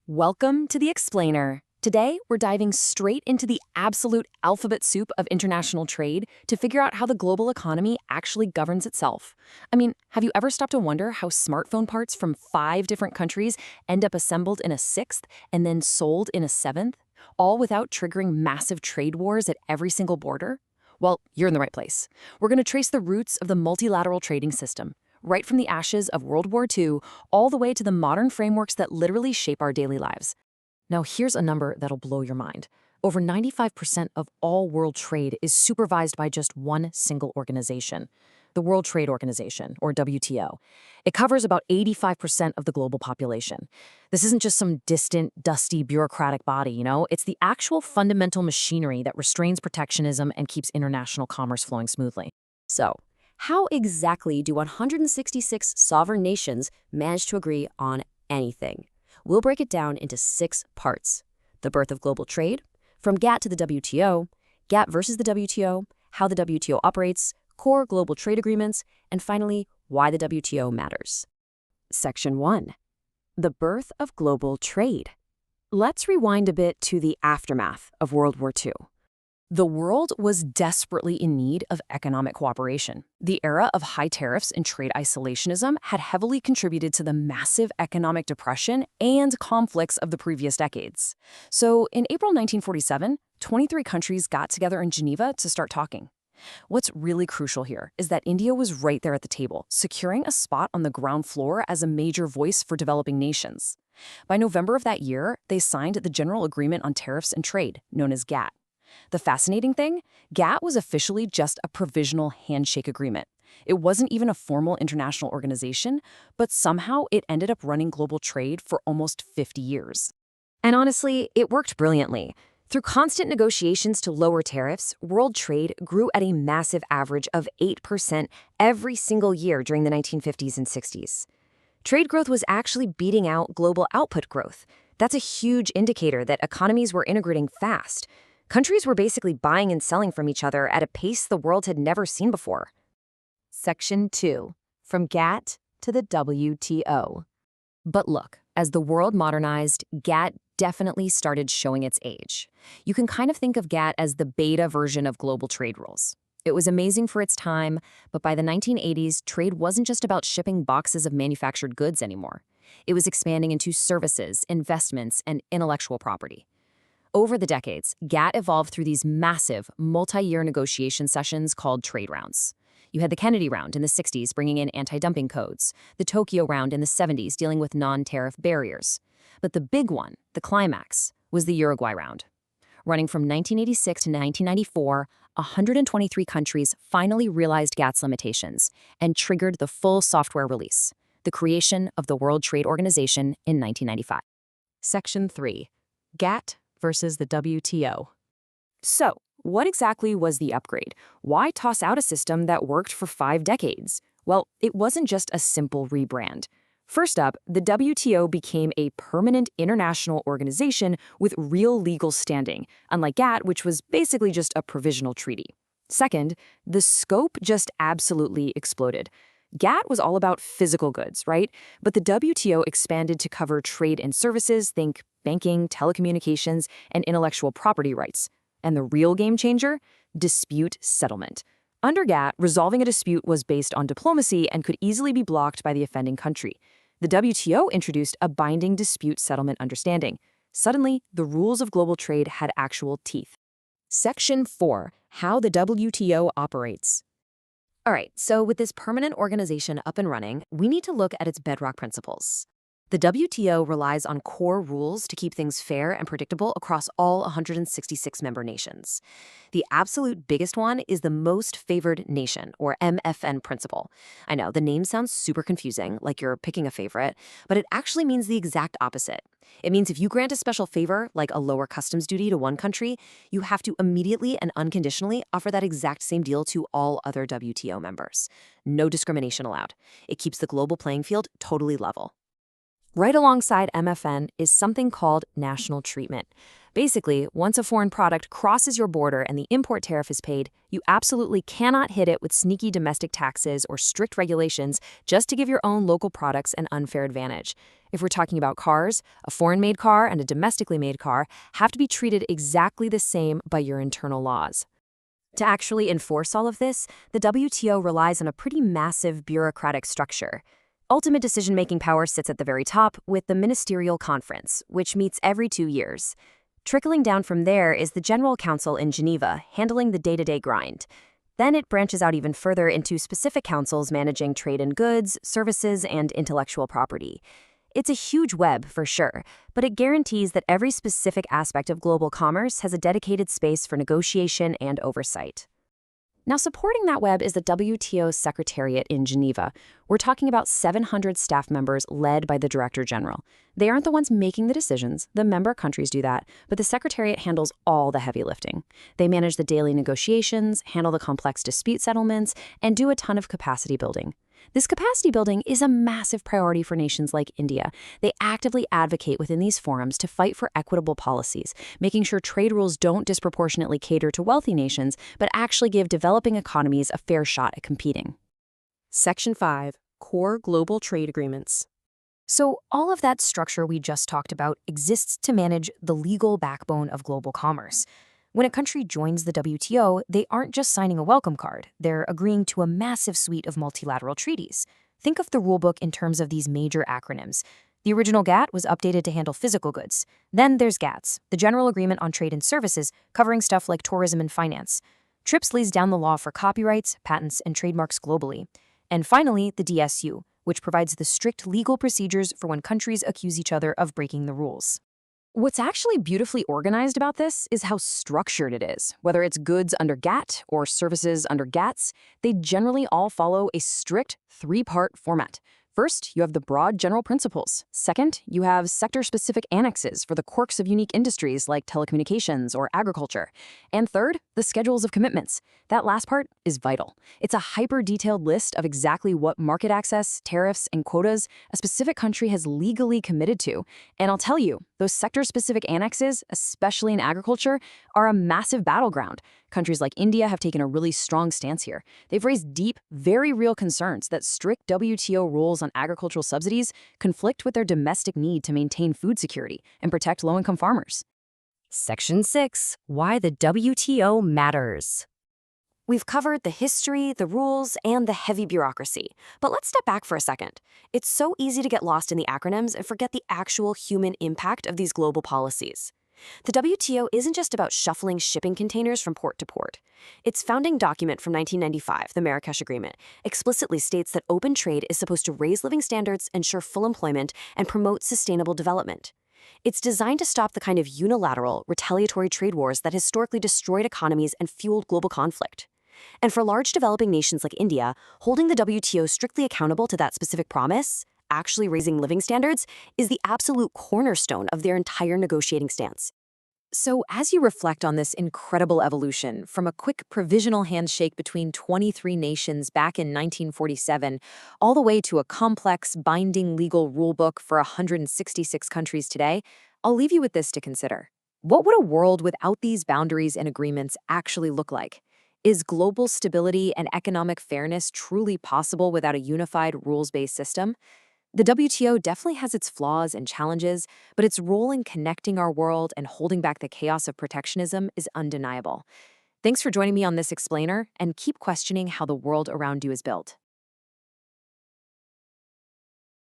Welcome to The Explainer. Today, we're diving straight into the absolute alphabet soup of international trade to figure out how the global economy actually governs itself. I mean, have you ever stopped to wonder how smartphone parts from 5 different countries end up assembled in a 6th and then sold in a 7th, all without triggering massive trade wars at every single border? Well, you're in the right place. We're going to trace the roots of the multilateral trading system, right from the ashes of World War II all the way to the modern frameworks that literally shape our daily lives. Now, here's a number that'll blow your mind. Over 95% of all world trade is supervised by just one single organization, the World Trade Organization, or WTO. It covers about 85% of the global population. This isn't just some distant, dusty, bureaucratic body, It's the actual fundamental machinery that restrains protectionism and keeps international commerce flowing smoothly. So, how exactly do 166 sovereign nations manage to agree on anything? We'll break it down into 6 parts. The birth of global trade, from GATT to the WTO, GATT versus the WTO, how the WTO operates, core global trade agreements, and finally, why the WTO matters. Section 1. The birth of global trade. Let's rewind a bit to the aftermath of World War II. The world was desperately in need of economic cooperation. The era of high tariffs and trade isolationism had heavily contributed to the massive economic depression and conflicts of the previous decades. So, in April 1947, 23 countries got together in Geneva to start talking. What's really crucial here is that India was right there at the table, securing a spot on the ground floor as a major voice for developing nations. By November of that year, they signed the General Agreement on Tariffs and Trade, known as GATT. The fascinating thing, GATT was officially just a provisional handshake agreement. It wasn't even a formal international organization, but somehow it ended up running global trade for almost 50 years. And honestly, it worked brilliantly. Through constant negotiations to lower tariffs, world trade grew at a massive average of 8% every single year during the 1950s and 60s. Trade growth was actually beating out global output growth. That's a huge indicator that economies were integrating fast. Countries were basically buying and selling from each other at a pace the world had never seen before. Section 2. From GATT to the WTO. But look, as the world modernized, GATT definitely started showing its age. You can kind of think of GATT as the beta version of global trade rules. It was amazing for its time, but by the 1980s, trade wasn't just about shipping boxes of manufactured goods anymore. It was expanding into services, investments, and intellectual property. Over the decades, GATT evolved through these massive, multi-year negotiation sessions called trade rounds. You had the Kennedy Round in the 60s bringing in anti-dumping codes, the Tokyo Round in the 70s dealing with non-tariff barriers. But the big one, the climax, was the Uruguay Round. Running from 1986 to 1994, 123 countries finally realized GATT's limitations and triggered the full software release, the creation of the World Trade Organization in 1995. Section 3. GATT versus the WTO. So, what exactly was the upgrade? Why toss out a system that worked for 5 decades? Well, it wasn't just a simple rebrand. First up, the WTO became a permanent international organization with real legal standing, unlike GATT, which was basically just a provisional treaty. Second, the scope just absolutely exploded. GATT was all about physical goods, right? But the WTO expanded to cover trade and services, think banking, telecommunications, and intellectual property rights. And the real game changer? Dispute settlement. Under GATT, resolving a dispute was based on diplomacy and could easily be blocked by the offending country. The WTO introduced a binding dispute settlement understanding. Suddenly, the rules of global trade had actual teeth. Section 4. How the WTO operates. All right, so with this permanent organization up and running, we need to look at its bedrock principles. The WTO relies on core rules to keep things fair and predictable across all 166 member nations. The absolute biggest one is the most favored nation, or MFN principle. I know, the name sounds super confusing, like you're picking a favorite, but it actually means the exact opposite. It means if you grant a special favor, like a lower customs duty to one country, you have to immediately and unconditionally offer that exact same deal to all other WTO members. No discrimination allowed. It keeps the global playing field totally level. Right alongside MFN is something called national treatment. Basically, once a foreign product crosses your border and the import tariff is paid, you absolutely cannot hit it with sneaky domestic taxes or strict regulations just to give your own local products an unfair advantage. If we're talking about cars, a foreign-made car and a domestically made car have to be treated exactly the same by your internal laws. To actually enforce all of this, the WTO relies on a pretty massive bureaucratic structure. Ultimate decision-making power sits at the very top with the Ministerial Conference, which meets every 2 years. Trickling down from there is the General Council in Geneva, handling the day-to-day grind. Then it branches out even further into specific councils managing trade in goods, services, and intellectual property. It's a huge web, for sure, but it guarantees that every specific aspect of global commerce has a dedicated space for negotiation and oversight. Now, supporting that web is the WTO's Secretariat in Geneva. We're talking about 700 staff members led by the Director General. They aren't the ones making the decisions, the member countries do that, but the Secretariat handles all the heavy lifting. They manage the daily negotiations, handle the complex dispute settlements, and do a ton of capacity building. This capacity building is a massive priority for nations like India. They actively advocate within these forums to fight for equitable policies, making sure trade rules don't disproportionately cater to wealthy nations, but actually give developing economies a fair shot at competing. Section 5. Core Global Trade Agreements. So all of that structure we just talked about exists to manage the legal backbone of global commerce. When a country joins the WTO, they aren't just signing a welcome card, they're agreeing to a massive suite of multilateral treaties. Think of the rulebook in terms of these major acronyms. The original GATT was updated to handle physical goods. Then there's GATS, the General Agreement on Trade and Services, covering stuff like tourism and finance. TRIPS lays down the law for copyrights, patents, and trademarks globally. And finally, the DSU, which provides the strict legal procedures for when countries accuse each other of breaking the rules. What's actually beautifully organized about this is how structured it is. Whether it's goods under GATT or services under GATS, they generally all follow a strict 3-part format. First, you have the broad general principles. Second, you have sector-specific annexes for the quirks of unique industries like telecommunications or agriculture. And third, the schedules of commitments. That last part is vital. It's a hyper-detailed list of exactly what market access, tariffs, and quotas a specific country has legally committed to. And I'll tell you, those sector-specific annexes, especially in agriculture, are a massive battleground. Countries like India have taken a really strong stance here. They've raised deep, very real concerns that strict WTO rules on agricultural subsidies conflict with their domestic need to maintain food security and protect low-income farmers. Section 6. Why the WTO matters. We've covered the history, the rules, and the heavy bureaucracy. But let's step back for a second. It's so easy to get lost in the acronyms and forget the actual human impact of these global policies. The WTO isn't just about shuffling shipping containers from port to port. Its founding document from 1995, the Marrakesh Agreement, explicitly states that open trade is supposed to raise living standards, ensure full employment, and promote sustainable development. It's designed to stop the kind of unilateral, retaliatory trade wars that historically destroyed economies and fueled global conflict. And for large developing nations like India, holding the WTO strictly accountable to that specific promise, actually raising living standards, is the absolute cornerstone of their entire negotiating stance. So as you reflect on this incredible evolution, from a quick provisional handshake between 23 nations back in 1947, all the way to a complex, binding legal rulebook for 166 countries today, I'll leave you with this to consider. What would a world without these boundaries and agreements actually look like? Is global stability and economic fairness truly possible without a unified rules-based system? The WTO definitely has its flaws and challenges, but its role in connecting our world and holding back the chaos of protectionism is undeniable. Thanks for joining me on this explainer, and keep questioning how the world around you is built.